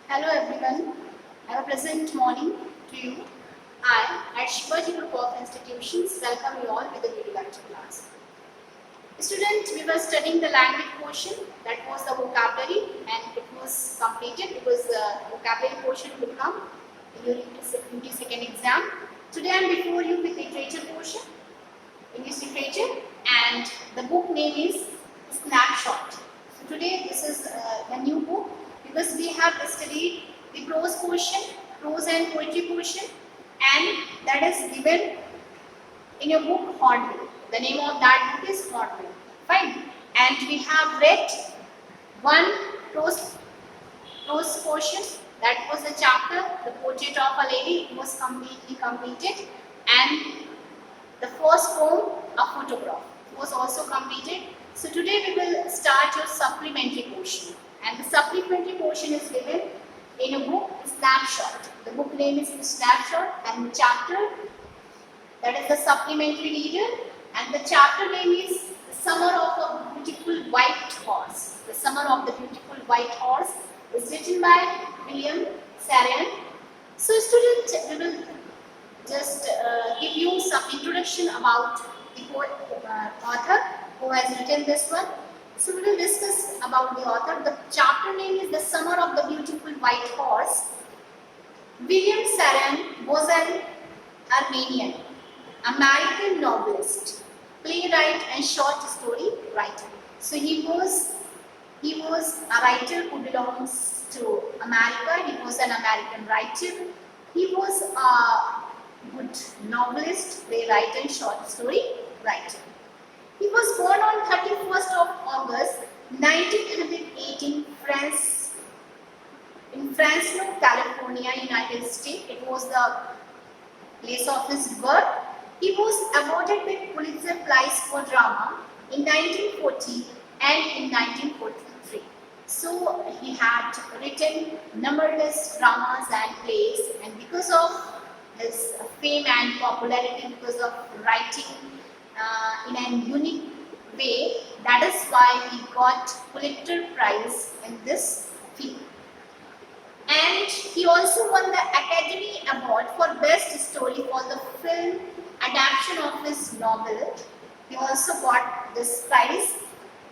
Hello everyone. Have a pleasant morning to you. I, at Shivaji Group of Institutions, welcome you all with the video lecture class. Students, we were studying the language portion, that was the vocabulary, and it was completed because the vocabulary portion will come during the 22nd exam. Today I am before you with literature portion, English literature, and the book name is Snapshot. So today this is the new book because we have studied the prose portion, prose and poetry portion, and that is given in your book Hornbill. The name of that book is Hornbill. Fine. And we have read one prose portion. That was the chapter, The Portrait of a Lady. It was completely completed. And the first poem, A Photograph, was also completed. So today we will start your supplementary portion. And the supplementary portion is given in a book, Snapshot. The book name is Snapshot, and the chapter, that is the supplementary reader, and the chapter name is The Summer of a Beautiful White Horse. The Summer of the Beautiful White Horse is written by William Saran. So students, we will just give you some introduction about the author who has written this one. So we will discuss about the author. The chapter name is The Summer of the Beautiful White Horse. William Saran was an Armenian, American novelist, playwright and short story writer. So he was a writer who belongs to America. He was an American writer. He was a good novelist, playwright and short story writer. He was born on 31st of August 1918 in Fresno, California, United States. It was the place of his birth. He was awarded with Pulitzer Prize for Drama in 1940 and in 1943. So he had written numberless dramas and plays, and because of his fame and popularity, because of writing in a unique way, that is why he got Pulitzer Prize in this field. And he also won the Academy Award for Best Story for the film adaptation of his novel. He also got this prize,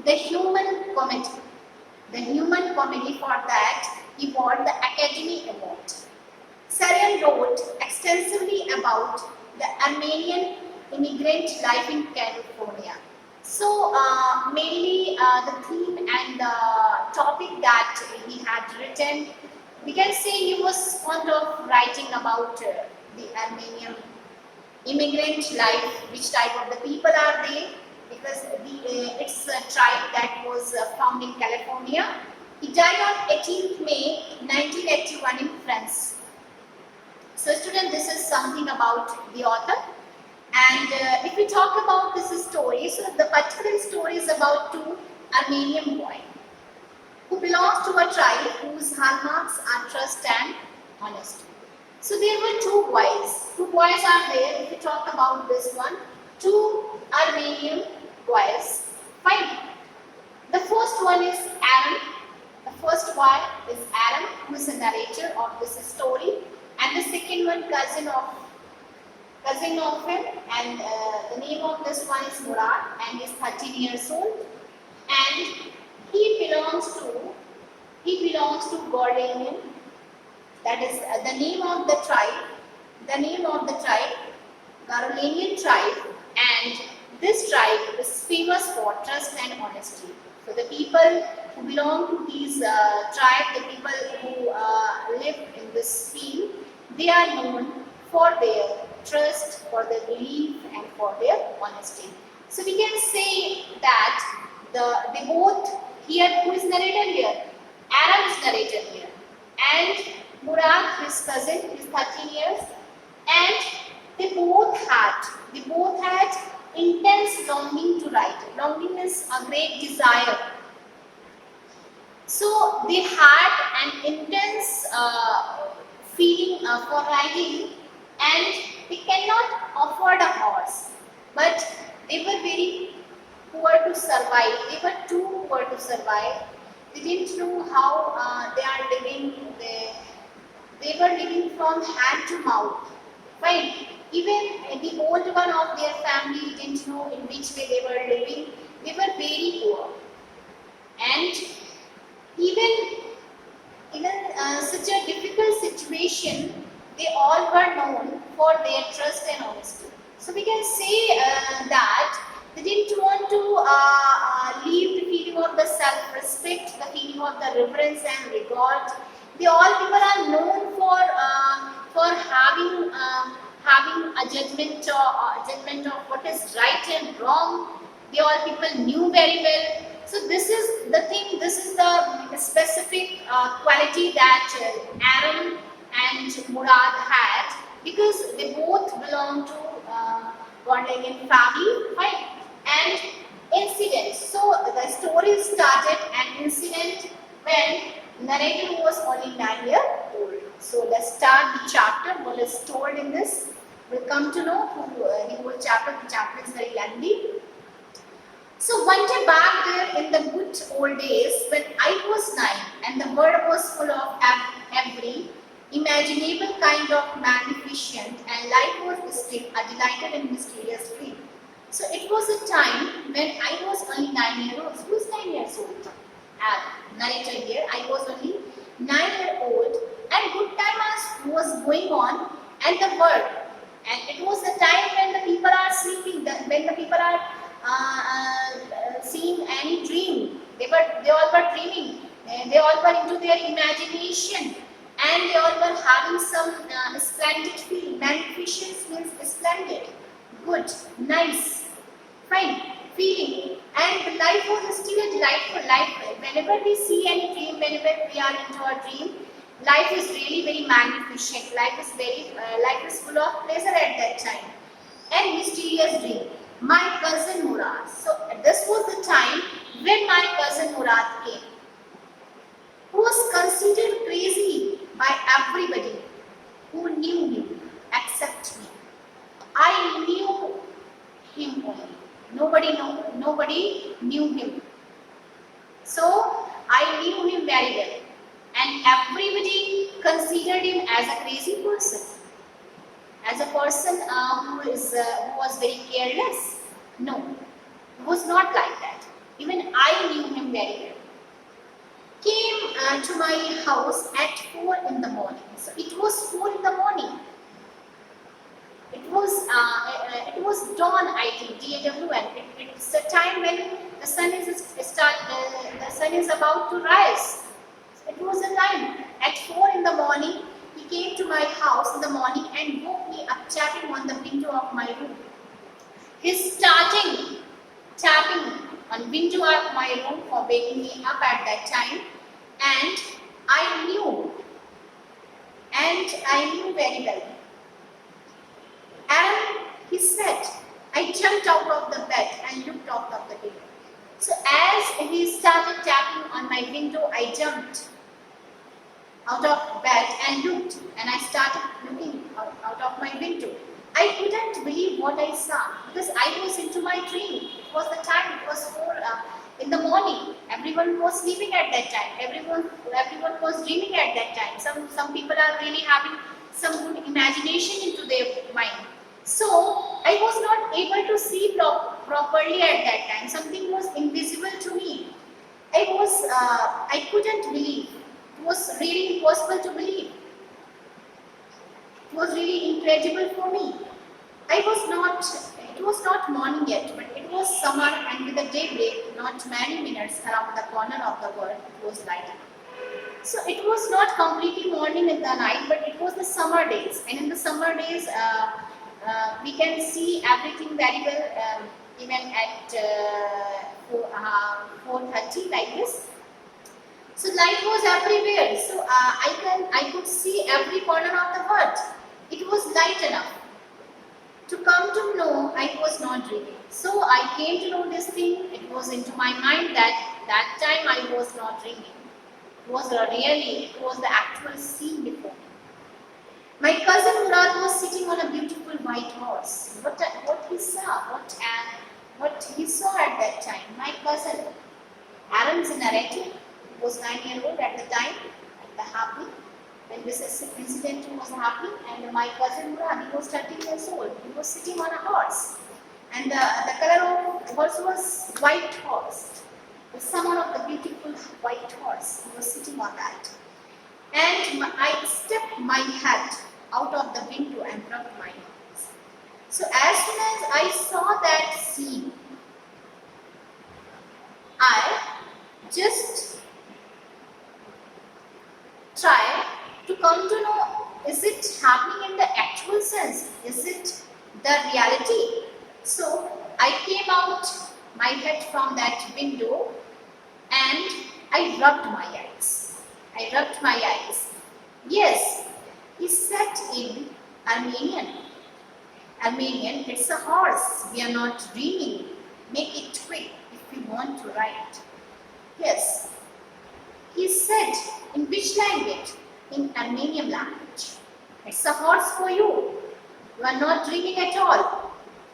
the Human Comedy. The Human Comedy, for that he won the Academy Award. Saran wrote extensively about the Armenian immigrant life in California. So mainly the theme and the topic that he had written, we can say he was fond of writing about the Armenian immigrant life, which type of the people are they, because it's a tribe that was found in California. He died on 18th May 1981 in France. So student, this is something about the author. And if we talk about this story, so the particular story is about two Armenian boys who belongs to a tribe whose hallmarks are trust and honesty. So there were two boys. Two boys are there. If we talk about this one, two Armenian boys. Fine. The first one is Aaron. The first boy is Aaron, who is the narrator of this story, and the second one cousin of him, and the name of this one is Murad, and he is 13 years old, and he belongs to Gordanian. That is the name of the tribe. The name of the tribe, Garolanian tribe, and this tribe is famous for trust and honesty. So the people who belong to these tribe, the people who live in this field, they are known for their trust, for their belief, and for their honesty. So we can say that they both here, who is narrated here? Aaron is narrated here, and Murad, his cousin, is 13 years, and they both had intense longing to write. Longing is a great desire. So they had an intense feeling for riding, and they cannot afford a horse, but they were very poor to survive. They were too poor to survive. They didn't know how they are living. They were living from hand to mouth. Fine. Even the old one of their family didn't know in which way they were living. They were very poor. And even such a difficult situation, they all were known for their trust and honesty. So we can say that they didn't want to leave the feeling of the self-respect, the feeling of the reverence and regard. They all people are known for having a judgment of what is right and wrong. They all people knew very well. So this is the thing. This is the specific quality that Aaron and Murad had, because they both belong to Gondelian family, right? And incident. So the story started an incident when narrator was only 9 years old. So let's start the chapter. What is told in this? We'll come to know the whole chapter. The chapter is very lengthy. So one day back there in the good old days, when I was 9 and the world was full of every imaginable kind of magnificent and life was still a delighted and mysterious dream. So it was a time when I was only 9 years old. Who is 9 years old? Narrator here. I was only 9 years old and good time was going on and the world. And it was the time when the people are sleeping, when the people are seeing any dream. They all were dreaming. They all were into their imagination, and they all were having some splendid feeling. Magnificent means splendid, good, nice, fine feeling. And life was still a delightful life. Whenever we see any dream, whenever we are into a dream, life is really very magnificent. Life is full of pleasure at that time. And mysterious dream. My cousin Murad. So this was the time when my cousin Murad came, who was considered crazy by everybody who knew him except me. I knew him only. Nobody knew him. So I knew him very well, and everybody considered him as a crazy person, as a person who was very careless. No, it was not like that. Even I knew him very well. Came to my house at 4 in the morning. So it was 4 in the morning. It was dawn, I think, DAWN. It's the time when the sun is about to rise. It was a time at 4 in the morning. He came to my house in the morning and woke me up tapping on the window of my room. He started tapping on window of my room for waking me up at that time, and I knew very well. And he said, I jumped out of the bed and looked out of the window. So as he started tapping on my window, I jumped out of bed and looked, and I started looking out of my window. I couldn't believe what I saw because I was into my dream. It was the time, it was 4 in the morning. Everyone was sleeping at that time. Everyone was dreaming at that time. Some people are really having some good imagination into their mind. So I was not able to see properly at that time. Something was invisible to me. I couldn't believe. It was really impossible to believe. It was really incredible for me. It was not morning yet, but it was summer, and with the daybreak, not many minutes around the corner of the world, it was light. So it was not completely morning in the night, but it was the summer days, and in the summer days, we can see everything very well, even at 4:30 like this. So light was everywhere. So I could see every corner of the world. It was light enough to come to know I was not dreaming. So I came to know this thing. It was into my mind that time I was not dreaming. It was the actual scene before me. My cousin Murad was sitting on a beautiful white horse. What he saw at that time. My cousin, Aaron's narrative, was 9 years old at the time, at the happy, when this incident was happening, and my cousin Murad, he was 13 years old. He was sitting on a horse, and the color of the horse was white horse. Someone of the beautiful white horse. He was sitting on that, and I stepped my head out of the window and rubbed my eyes. So as soon as I saw that scene, I just tried to come to know, is it happening in the actual sense? Is it the reality? So I came out my head from that window and I rubbed my eyes. I rubbed my eyes. Yes, he said in Armenian. Armenian, it's a horse. We are not dreaming. Make it quick if we want to ride. Yes. He said, in which language? In Armenian language. It's a horse for you. You are not dreaming at all.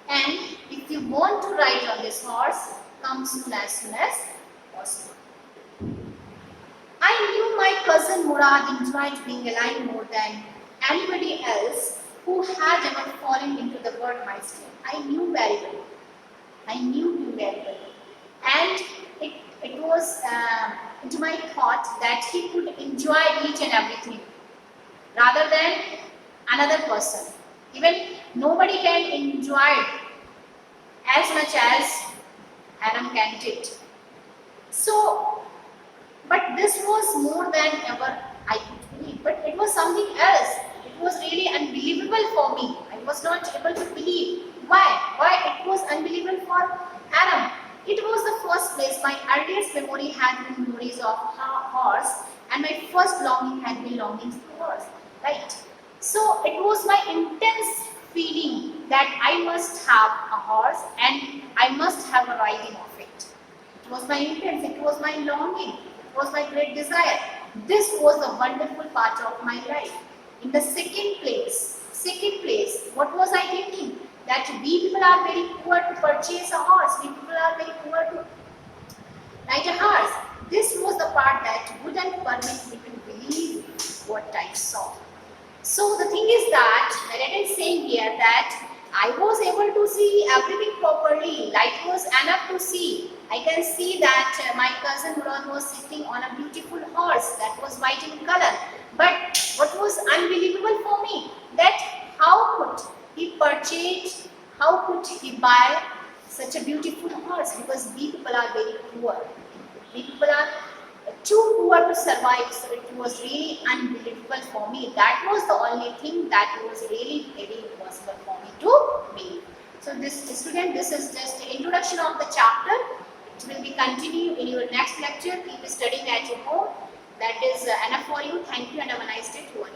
And if you want to ride on this horse, come soon as possible. I knew my cousin Murad enjoyed being alive more than anybody else who had ever fallen into the word milestone. I knew very well. I knew him very well. And it was into my thought that he could enjoy each and everything rather than another person. Even nobody can enjoy it as much as Adam can did. So, but this was more than ever I could believe. But it was something else. It was really unbelievable for me. I was not able to believe. Why? Why it was unbelievable for Adam? It was the first place. My earliest memory had been memories of horse, and my first longing had been longings for horse. Right? So it was my intense feeling that I must have a horse and I must have a riding of it. It was my intense. It was my longing. It was my great desire. This was a wonderful part of my life. In the second place, what was I thinking? That we people are very poor to purchase a horse. We people are very poor to ride a horse. This was the part that wouldn't permit me to believe what I saw. So the thing is that, Meredith is saying here that I was able to see everything properly. Light was enough to see. I can see that my cousin Murad was sitting on a beautiful horse that was white in color. But what was unbelievable for me, that how could he purchase, how could he buy such a beautiful horse? Because we people are very poor. We people are too poor to survive. So it was really unbelievable for me. That was the only thing that was really very impossible for me to believe. So this student, this is just the introduction of the chapter. It will be continued in your next lecture. Keep studying at your home. That is enough for you. Thank you and have a nice day to all.